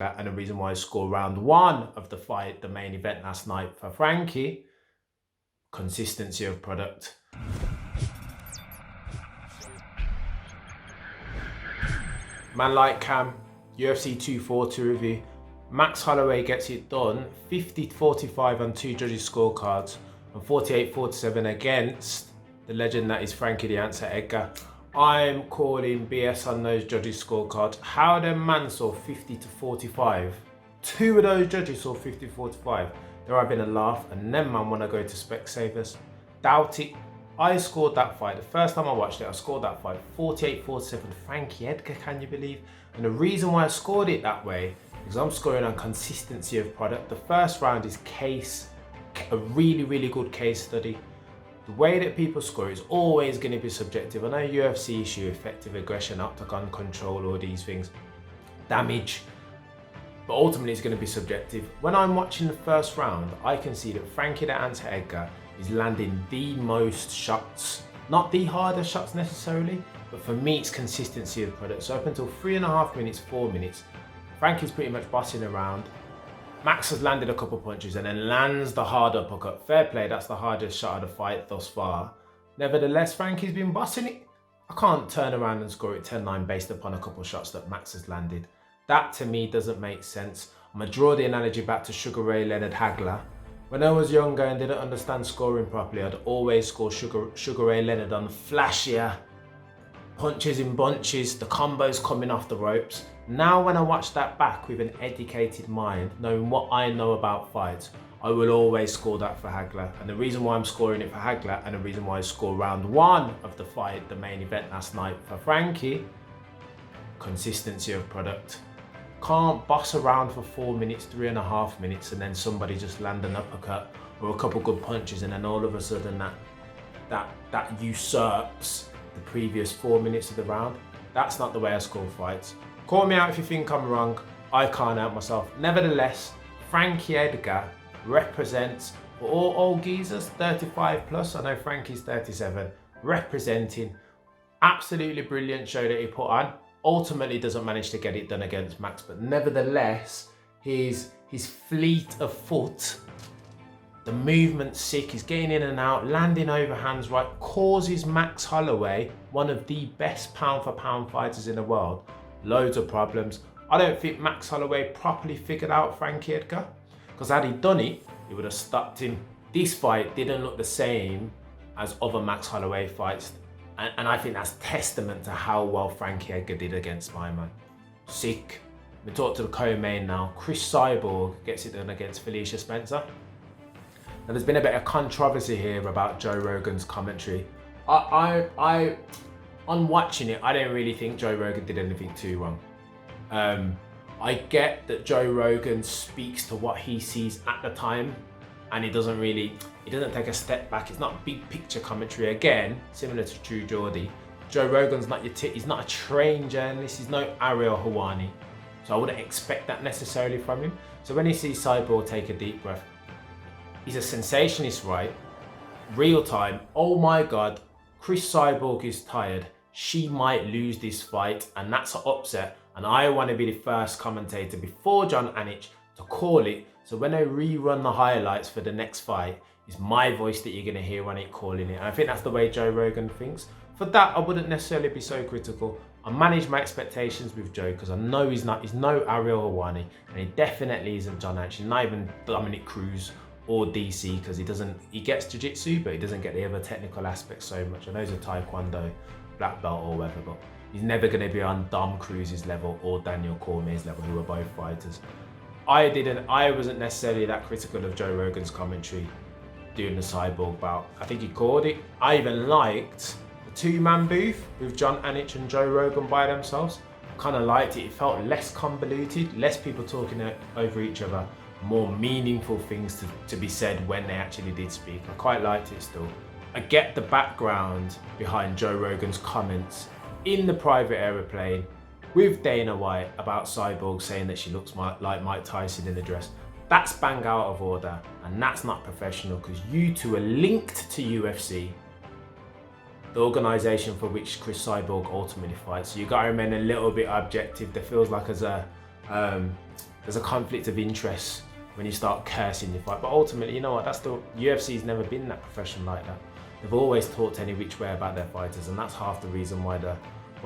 and the reason why I scored round 1 of the fight, the main event last night for Frankie, consistency of product. Man like Cam, UFC 240 review. Max Holloway gets it done, 50-45 on 2 judges' scorecards, and 48-47 against the legend that is Frankie the Answer Edgar. I'm calling BS on those judges' scorecards. How them man saw 50-45? 2 of those judges saw 50-45. They're having a laugh, and them man want to go to Specsavers. Doubt it. I scored that fight. The first time I watched it, I scored that fight 48-47. Frankie Edgar, can you believe? And the reason why I scored it that way is I'm scoring on consistency of product. The first round is a really good case study. The way that people score is always going to be subjective. I know UFC issue effective aggression, octagon control, all these things, damage, but ultimately it's going to be subjective. When I'm watching the first round, I can see that Frankie the Answer Edgar is landing the most shots, not the hardest shots necessarily, but for me it's consistency of product. So up until 3.5 minutes, 4 minutes, Frankie's pretty much bossing around. Max has landed a couple punches and then lands the hard uppercut. Fair play, that's the hardest shot of the fight thus far. Nevertheless, Frankie's been bossing it. I can't turn around and score it 10-9 based upon a couple shots that Max has landed. That to me doesn't make sense. I'm gonna draw the analogy back to Sugar Ray Leonard Hagler. When I was younger and didn't understand scoring properly, I'd always score Sugar Ray Leonard on flashier punches in bunches, the combos coming off the ropes. Now when I watch that back with an educated mind, knowing what I know about fights, I will always score that for Hagler. And the reason why I'm scoring it for Hagler, and the reason why I scored round 1 of the fight, the main event last night for Frankie, consistency of product. Can't boss around for 4 minutes, 3.5 minutes, and then somebody just land an uppercut or a couple good punches, and then all of a sudden that usurps the previous 4 minutes of the round. That's not the way I score fights. Call me out if you think I'm wrong. I can't help myself. Nevertheless, Frankie Edgar represents, for all old geezers, 35 plus, I know Frankie's 37, representing. Absolutely brilliant show that he put on. Ultimately doesn't manage to get it done against Max, but nevertheless, his fleet of foot, the movement's sick, he's getting in and out, landing overhands right, causes Max Holloway, one of the best pound for pound fighters in the world, loads of problems. I don't think Max Holloway properly figured out Frankie Edgar, because had he done it, he would have stopped him. This fight didn't look the same as other Max Holloway fights, and I think that's testament to how well Frankie Edgar did against my man. Sick. We talk to the co-main now. Chris Cyborg gets it done against Felicia Spencer. Now there's been a bit of controversy here about Joe Rogan's commentary. On watching it, I don't really think Joe Rogan did anything too wrong. I get that Joe Rogan speaks to what he sees at the time, and he doesn't take a step back. It's not big picture commentary. Again, similar to True Geordie, Joe Rogan's not he's not a trained journalist. He's no Ariel Helwani, so I wouldn't expect that necessarily from him. So when he sees Cyborg take a deep breath, he's a sensationalist, right? Real time. Oh my God, Chris Cyborg is tired. She might lose this fight, and that's an upset. And I want to be the first commentator before John Anich to call it. So when I rerun the highlights for the next fight, it's my voice that you're going to hear on it calling it. And I think that's the way Joe Rogan thinks. For that, I wouldn't necessarily be so critical. I manage my expectations with Joe because I know he's no Ariel Helwani, and he definitely isn't John Anich. He's not even Dominic Cruz or DC, because he gets jiu-jitsu, but he doesn't get the other technical aspects so much. I know he's a Taekwondo black belt or whatever, but he's never going to be on Dom Cruz's level or Daniel Cormier's level, who are both fighters. I wasn't necessarily that critical of Joe Rogan's commentary doing the Cyborg bout. I think he called it. I even liked the 2-man booth with John Anich and Joe Rogan by themselves. I kind of liked it. It felt less convoluted, less people talking over each other, more meaningful things to be said when they actually did speak. I quite liked it still. I get the background behind Joe Rogan's comments in the private aeroplane with Dana White about Cyborg saying that she looks like Mike Tyson in a dress. That's bang out of order, and that's not professional, because you two are linked to UFC, the organisation for which Chris Cyborg ultimately fights. So you got to remain a little bit objective. There feels like there's a there's a conflict of interest when you start cursing your fight. But ultimately, you know what? That's the UFC's never been that professional like that. They've always talked any which way about their fighters, and that's half the reason why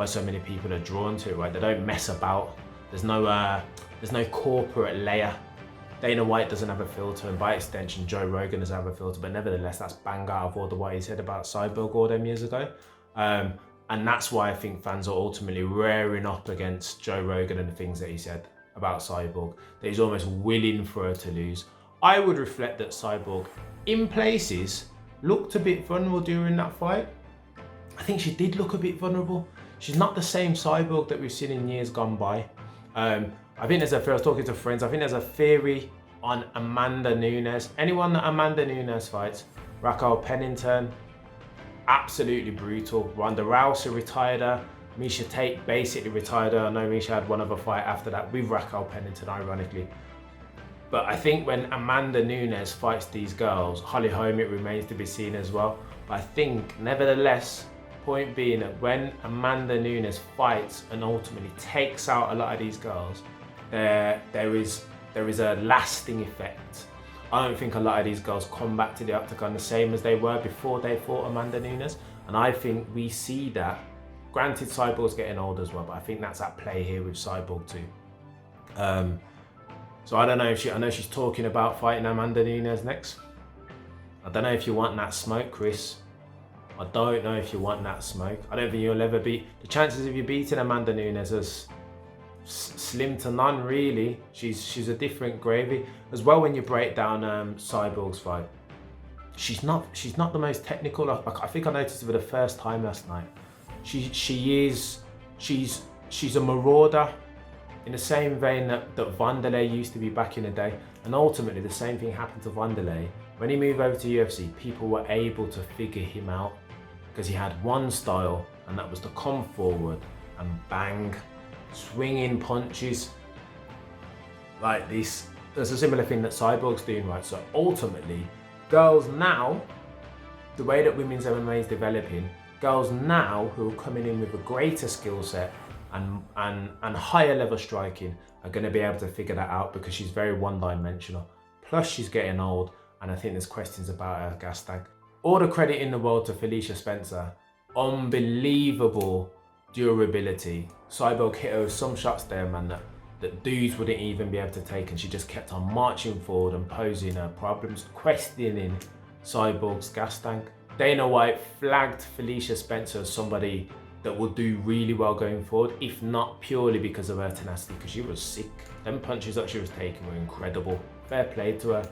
so many people are drawn to it. Right? They don't mess about. There's no corporate layer. Dana White doesn't have a filter, and by extension, Joe Rogan doesn't have a filter. But nevertheless, that's bang out of order what he said about Cyborg all them years ago. And that's why I think fans are ultimately rearing up against Joe Rogan and the things that he said about Cyborg, that he's almost willing for her to lose. I would reflect that Cyborg, in places, looked a bit vulnerable during that fight. I think she did look a bit vulnerable. She's not the same Cyborg that we've seen in years gone by. I think I was talking to friends, I think there's a theory on Amanda Nunes. Anyone that Amanda Nunes fights, Raquel Pennington, absolutely brutal. Ronda Rousey retired her. Miesha Tate basically retired her. I know Miesha had one other fight after that with Raquel Pennington, ironically. But I think when Amanda Nunes fights these girls, Holly Holm, it remains to be seen as well. But I think, nevertheless, point being that when Amanda Nunes fights and ultimately takes out a lot of these girls, there is a lasting effect. I don't think a lot of these girls come back to the octagon the same as they were before they fought Amanda Nunes. And I think we see that. Granted, Cyborg's getting old as well, but I think that's at play here with Cyborg too. So I don't know if I know she's talking about fighting Amanda Nunes next. I don't know if you want that smoke, Chris. I don't know if you want that smoke. I don't think you'll ever beat. The chances of you beating Amanda Nunes is slim to none, really. She's a different gravy. As well, when you break down Cyborg's fight, she's not the most technical. I think I noticed it for the first time last night. She's a marauder in the same vein that Wanderlei used to be back in the day. And ultimately, the same thing happened to Wanderlei. When he moved over to UFC, people were able to figure him out because he had one style, and that was to come forward and bang, swinging punches like this. There's a similar thing that Cyborg's doing, right? So ultimately, girls now, the way that women's MMA is developing, girls now who are coming in with a greater skill set and higher level striking are going to be able to figure that out because she's very one-dimensional. Plus, she's getting old, and I think there's questions about her gas tank. All the credit in the world to Felicia Spencer. Unbelievable durability. Cyborg hit her with some shots there, man, that dudes wouldn't even be able to take, and she just kept on marching forward and posing her problems, questioning Cyborg's gas tank. Dana White flagged Felicia Spencer as somebody that will do really well going forward, if not purely because of her tenacity, because she was sick. Them punches that she was taking were incredible. Fair play to her.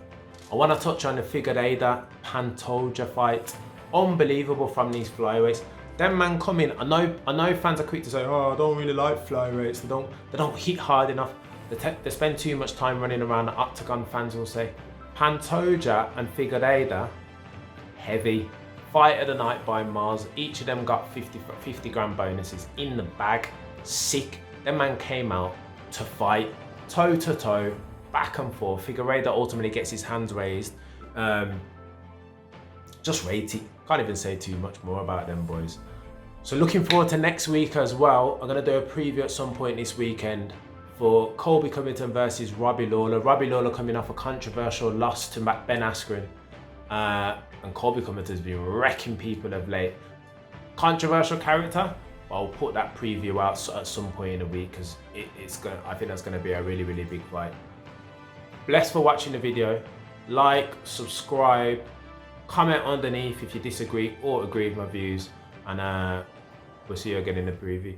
I want to touch on the Figueiredo Pantoja fight. Unbelievable from these flyweights. Them man come in. I know fans are quick to say, oh, I don't really like flyweights. They don't hit hard enough. They spend too much time running around the octagon, fans will say. Pantoja and Figueiredo, heavy. Fight of the night by Mars. Each of them got 50 grand bonuses in the bag. Sick. Them man came out to fight, toe to toe, back and forth. Figueiredo ultimately gets his hands raised. Just rate it. Can't even say too much more about them boys. So looking forward to next week as well. I'm going to do a preview at some point this weekend for Colby Covington versus Robbie Lawler. Robbie Lawler coming off a controversial loss to Ben Askren. And Colby Covington's been wrecking people of late. Controversial character, but I'll put that preview out at some point in the week because I think that's going to be a really, really big fight. Blessed for watching the video. Like, subscribe, comment underneath if you disagree or agree with my views, and we'll see you again in the preview.